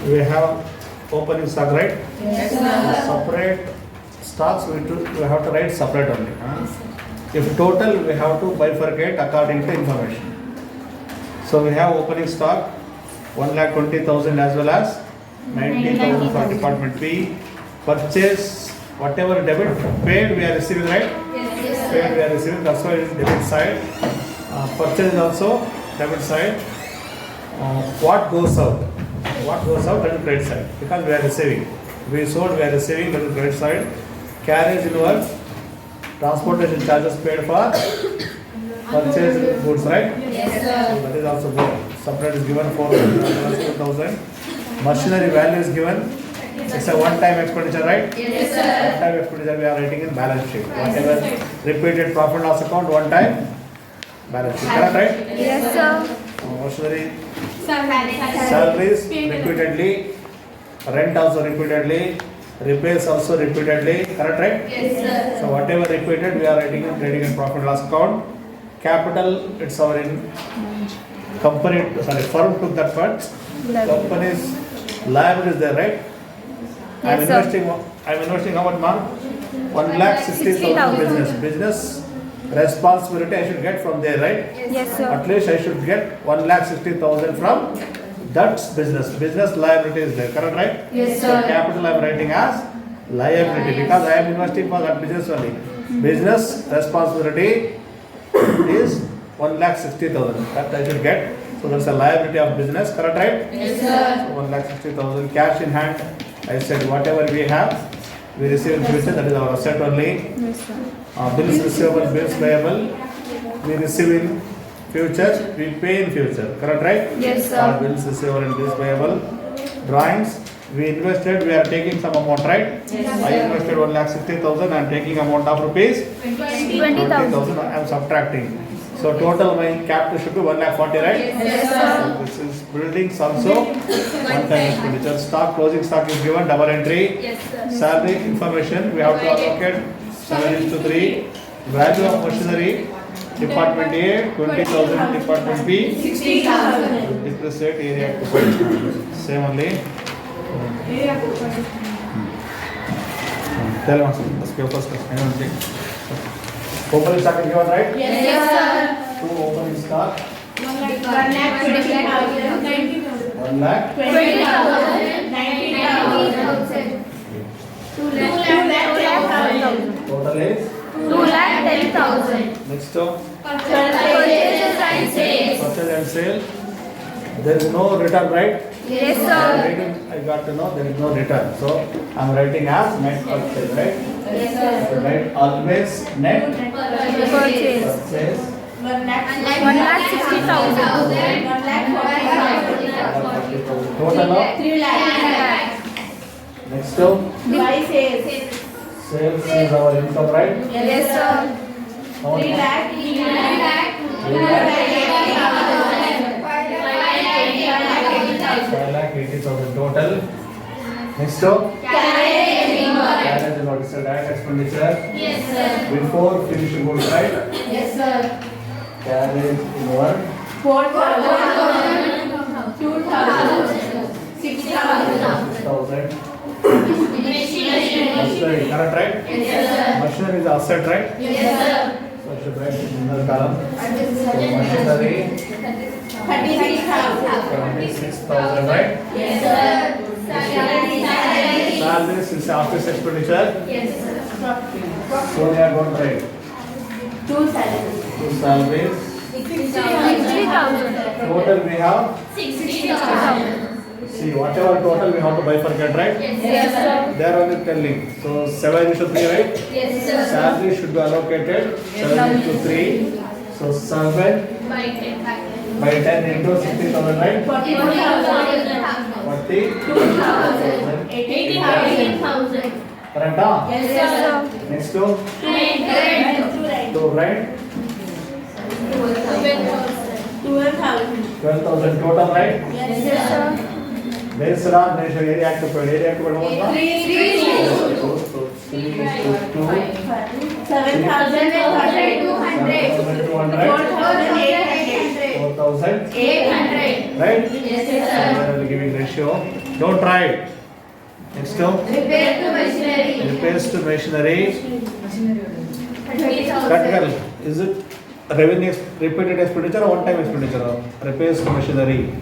we have opening stock, right? Yes, sir. Separate stocks we have to write separate only. If total, we have to bifurcate according to information. So we have opening stock 1,20,000 as well as 90,000 for department B. Purchase, whatever debit paid we are receiving, right? Yes, Paid we are receiving, that's why it is debit side. Purchase is also debit side. What goes out? What goes out, that is credit side, because we are receiving. We sold, we are receiving, that is credit side. Carriage inwards, transportation charges paid for purchase goods, right? Yes, sir. That is also good. Separate is given for 2,000. Machinery value is given. It's a one-time expenditure, right? Yes, sir. One-time expenditure we are writing in balance sheet. Whatever repeated profit loss account, one-time balance sheet. Correct, right? Yes, sir. Machinery salaries repeatedly, rent also repeatedly, repairs also repeatedly. Correct, right? Yes, sir. So whatever repeated, we are writing in trading and profit loss account. Capital, it's our in company, firm took that part. Company's liability is there, right? Yes, sir. I'm investing how much, ma'am? 1,60,000 business responsibility I should get from there, right? Yes, sir. At least I should get 1,60,000 from that business liability is there, correct, right? Yes, So sir. capital I am writing as liability because I am investing for that business only. Business responsibility is 1,60,000 that I should get. So that's a liability of business, correct, right? Yes, sir. So 1,60,000 cash in hand. I said whatever we have, we receive in future. That is our asset only. Yes, sir. Bills receivable, bills payable, we receive in future, we pay in future. Correct, right? Yes, sir. All bills receivable and bills payable. Drawings, we invested, we are taking some amount, right? Yes, I sir. invested 1,60,000, I am taking amount of rupees 20,000. I am subtracting. So total my capital should be 1,40,000, right? Yes, sir. So this is buildings also, one time expenditure. Stock, closing stock is given, double entry. Yes, sir. Salary information, we have to allocate 7:3. Value of machinery, department A, 20,000, department B, 60,000. depreciate area occupied. Same only. Tell us, let's go first. Opening stock is given, right? Yes, sir. Two opening stock, 1,20,000. 1 lakh. 20,000. 90,000. 2,10,000. Total is, 2,10,000. next to Purchases and sales. purchase and sale. There is no return, right? Yes, sir. I got to know there is no return. So I am writing as net purchase, right? Yes, sir. Right, always net Purchase. purchase. 1,60,000. 1,40,000. Total of 3 lakhs. next to sales is our income, right? Yes, sir. How much? 3 lakh. 5,80,000 total. Next to carriage and what is the direct expenditure Yes, sir. before finishing goods, right? Yes, sir. Carriage inward 4,000. 2,000. 6,000. 6,000. Machinery. Machinery, correct, right? Yes, sir. Machinery is asset, right? Yes, sir. So I should write in the column. So machinery 36,000. 26,000, right? Yes, sir. Salary. Salaries is office expenditure. Yes, sir. So they are going to write 2 salaries. two salaries. 60,000. Total we have, 60,000. see whatever total we have to bifurcate, right? Yes, sir. They are only telling. So 7:3, right? Yes, sir. Salary should be allocated 7:3. So 7 by 10 into 60,000, right? 42,000. 40. 2,000. 80,000. Correct, huh? Yes, sir. Next to right? 12,000 total, right? Yes, sir. Based on area occupied. Area occupied how much, ma'am? So 3 to 2. 7,200. 7,200. 4,800. 4,000. 800. Right? Yes, So sir. we are giving ratio Don't try it. Next to Repair to machinery. repairs to machinery. 30,000. Practical. Is it revenue repeated expenditure or one time expenditure? Repairs to machinery.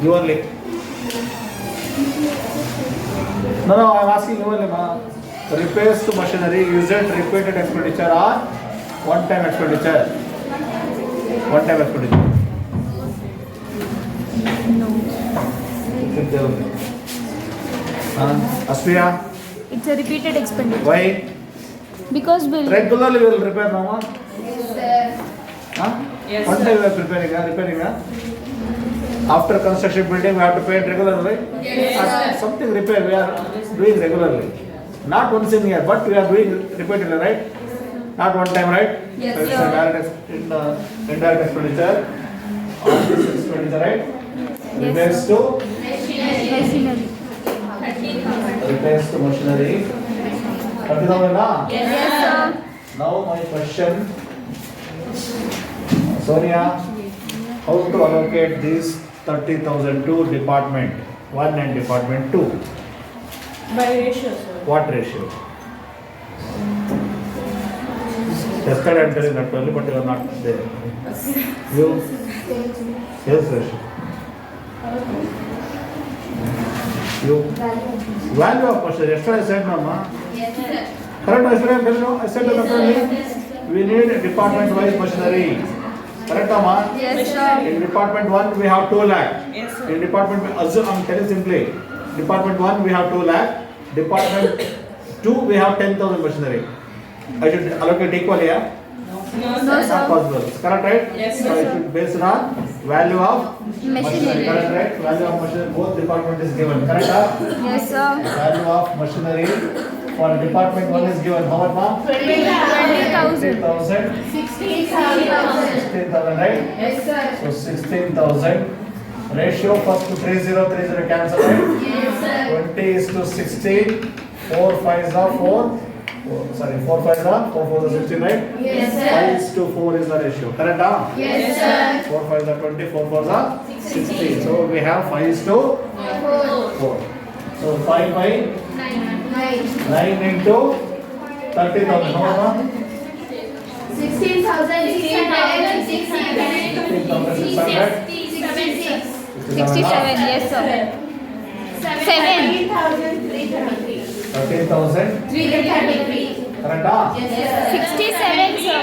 You only. No, I'm asking you only, ma. Repairs to machinery, is it repeated expenditure or one time expenditure? One time expenditure. No. Aspira, It's a repeated expenditure. why? Because we'll Regularly we will repair, mama. Yes, sir. Huh? Yes, One sir. time we are repairing. After construction building, we have to pay it regularly, right? Yes, sir. Something repair we are doing regularly. Not once in a year, but we are doing repeatedly, right? Not one time, right? Yes, So it's sir. a indirect expenditure. On this expenditure, right? Repairs to machinery. 30,000. repairs to machinery. 30,000 na? Yes, Yes, sir. Now my question, Sonia, how to allocate this 30,000 to department 1 and department 2? By ratio, sir. What ratio? Yesterday I am telling that only, but you are not there. You? Yes, ratio. You? Value of question. Yesterday I said, Mama. Yes, sir. Correct, yesterday I am telling you, I said that only. We need department-wise machinery. Correct, Mama? Yes, sir. In department 1 we have 2 lakh. Yes, sir. In department, assume I'm telling simply. Department 1 we have 2 lakh. Department 2 we have 10,000 machinery. I should allocate equally, yeah? No, No, sir. sir. Not possible. Correct, right? Yes, So sir. it should based on value of Machinery. Correct, right? Value of machinery, both department is given. Correct, huh? Yes, sir. Value of machinery for department 1 is given. How much, ma'am? 20,000. 16,000. 16,000. 16,000, right? Yes, sir. So 16,000. Ratio first to 3030 cancel, right? Yes, sir. 20 is to 16. 4 5s are 4. Sorry, 4 5s are 4 4s are 16, right? Yes, 5 sir. is to 4 is the ratio. Correct, huh? Yes, sir. 4 5s are 20, 4 4s are 16. So we have 5 is to 4. So 5 by 9 into 30,000. How much? 16,600. 67. Yes, sir. 7. 13,000. Correct, huh? 67, sir.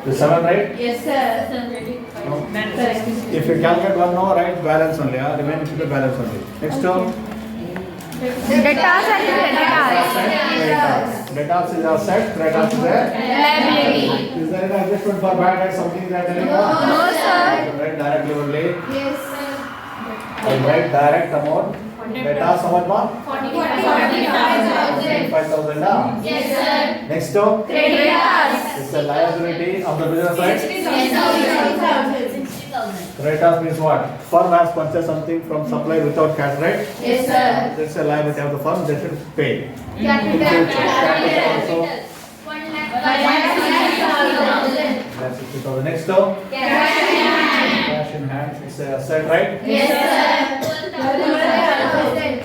The 7, right? Yes, sir. No. If you calculate one now, write balance only. Remaining should be balance only. Next term. Debtors and creditors. Debtors is asset, creditors is a. Liability. Is there an adjustment for bad debt, something that telling? No, sir. Write directly only. Yes, sir. Write direct amount. Debtors how much, ma'am? 45,000. 5,000 na? Yes, sir. Next term. Creditors. It's a liability of the business side. 60,000. Creditors means what? Firm has purchased something from supplier without cash, right? Yes, sir. That's a liability of the firm, they should pay. Capital. Also, 1,60,000. that's 60,000. Next term. Cash in hand, it's a asset, right? Yes, sir. 12,000.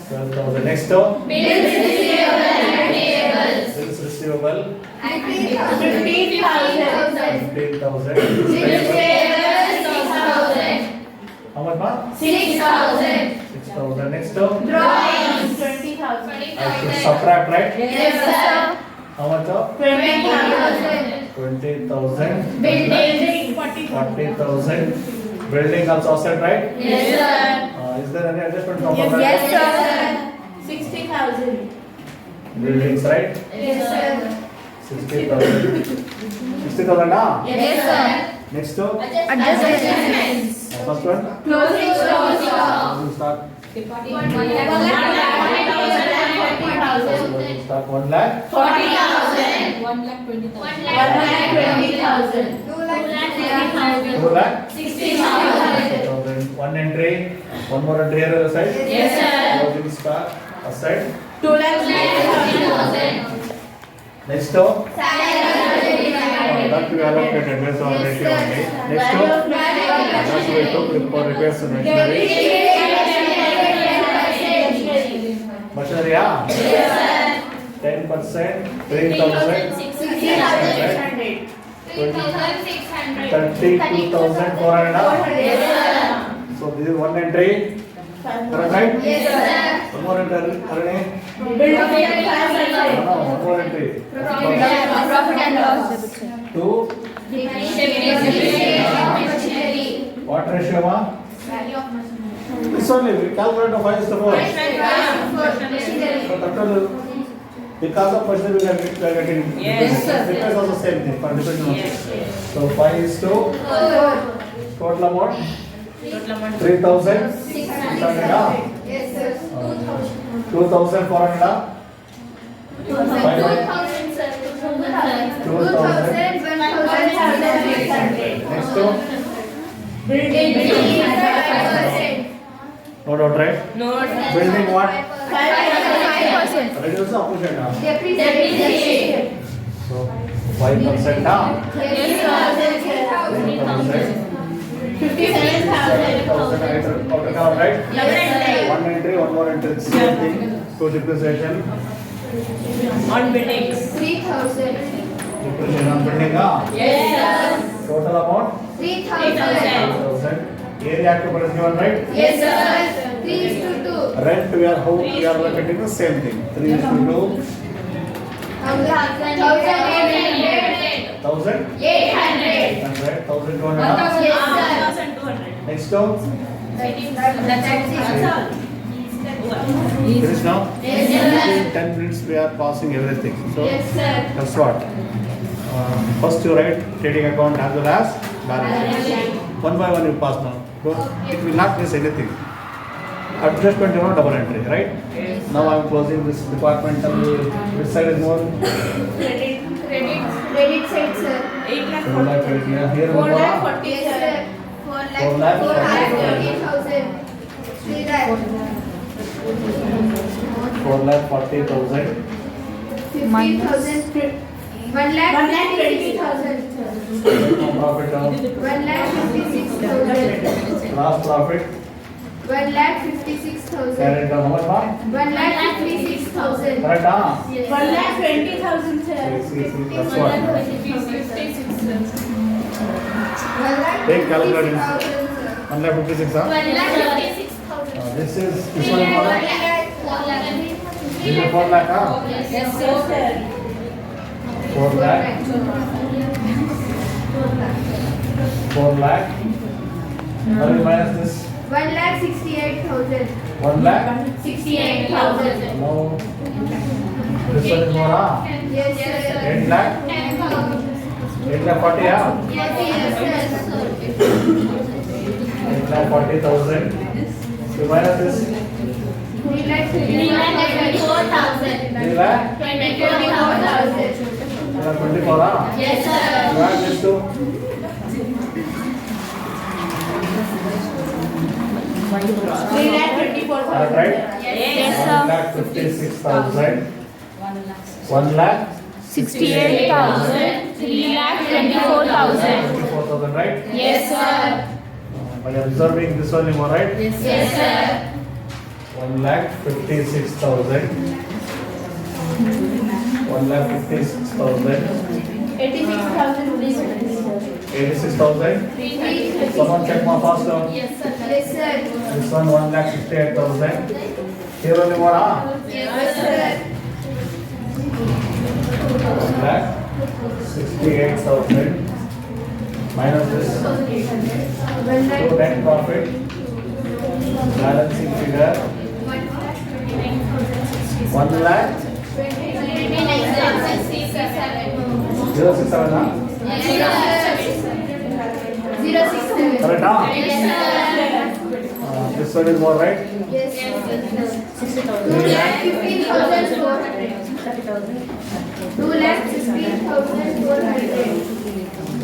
12,000. Next term. Bills receivable and payables. Bills receivable, 15,000. 15,000. Bills payable, 6,000. How much, ma'am? 6,000. 6,000. Next term. Drawings, 20,000. I should subtract, right? Yes, sir. How much of? 20,000. 20,000. Buildings, 40,000. Building also asset, right? yes, sir. Is there any adjustment from Yes, that? yes, sir. 60,000. Buildings, right? Yes, sir. 60,000. 60,000 na? Yes, sir. Next term. Adjustments. First one. Closing stock. We'll start. 1,40,000. We'll start 1 lakh. 40,000. 1,20,000. 1,20,000. 2 lakh. 60,000. 60,000. One entry. One more entry here on the side. Yes, sir. Closing stock aside. 2,60,000. Next term. Salary. That we allocated based on ratio only. Next term. Value of That's we took for repairs to machinery. Machinery, yeah? 10%, 3,000, 32,400. So this is one entry. Correct? One more entry. Arane? No, one more entry. Profit and loss. Two. What ratio, ma? This only, we calculate the 5:4. So total, because of machinery we are getting. Yes, sir. Repairs also same thing, for different ones. So 5:4. Total amount? 3,600. 2,400. 2,000. Next two. No doubt, right? No. Building what? 5%. Reduce opposite now. So 5% down. 7,000 out, right? One entry, one more entry. Same thing. So depreciation. On buildings. Depreciation on building. Total amount 3,000. Area occupied is given, right? Rent we are locating the same thing. 3:2. 1,000. 1,200. Next two. Finish now? Within 10 minutes we are passing everything. So that's what. First you write trading account as well as balance sheet. One by one you pass now. It will not miss anything. Adjustment, double entry, right? Now I am closing this department. Which side is more? Credit side, sir. 8 lakh 4 lakh credit here. Here we 4 go. lakh 40, Yes, sir. sir. 4 lakh 40,000. 3 lakh. 4 lakh 40,000. 15,000. 1 lakh 50,000. Profit now. 1 lakh 56,000. Last profit. 1 lakh 56,000. Carried down. How much more? 1 lakh 56,000. Correct, huh? 1 lakh 20,000, sir. Yes, that's what. 1 lakh Take calculator. 56,000, sir. 1 lakh 56, huh? 1 lakh 56,000. This one is more. This is 4 lakh, huh? Yes, sir. 4 lakh. 4 lakh. How do you minus this? 1 lakh 68,000. 1 lakh? 68,000. No. This one is more, huh? Yes, sir. 8 lakh? 8 lakh 40, huh? Yes, sir. 8 lakh 40,000. You minus this? 3 lakh 24,000. 3 lakh? 24,000. 24, huh? Yes, sir. You add this two? 3 lakh 24,000. Right? Yes, 1 sir. lakh 56,000. 1 lakh 68,000. 3 lakh 24,000. 24,000, right? Yes, sir. By observing this only more, right? Yes, sir. 1 lakh 56,000. 1 lakh 56,000. 86,000 rupees. 86,000. Someone check my fast down. Yes, sir. Yes, sir. This one 1 lakh 68,000. Here only more, huh? Yes, sir. 1 lakh 68,000. Minus this. 1 lakh. So net profit. Balancing figure. 1 lakh 067, huh? 067. Correct, huh? This one is more, right? Yes, sir. 2 lakh 15,400. 2 lakh 15,400.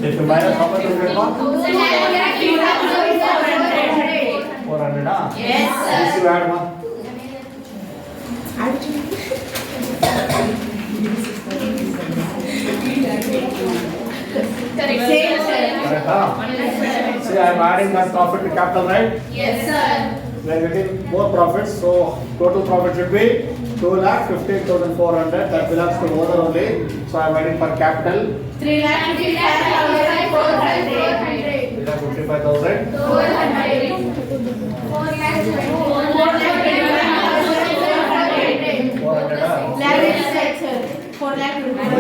If you minus how much you get more? 2 lakh 15,400. 400, huh? Yes, sir. This you add one. Correct. Same, sir. Correct, huh? Say see, I am adding that profit to capital, right? Yes, sir. We are getting more profits, so total profit should be 2,15,400. That belongs to owner only. So I am adding for capital 3,55,400. 3,55,000. 400. 400. Leverage side, sir. 4 lakh rupees.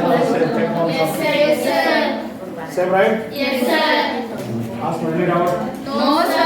Yes, sir. Same, right? Yes, sir. Ask me, read out. No, sir.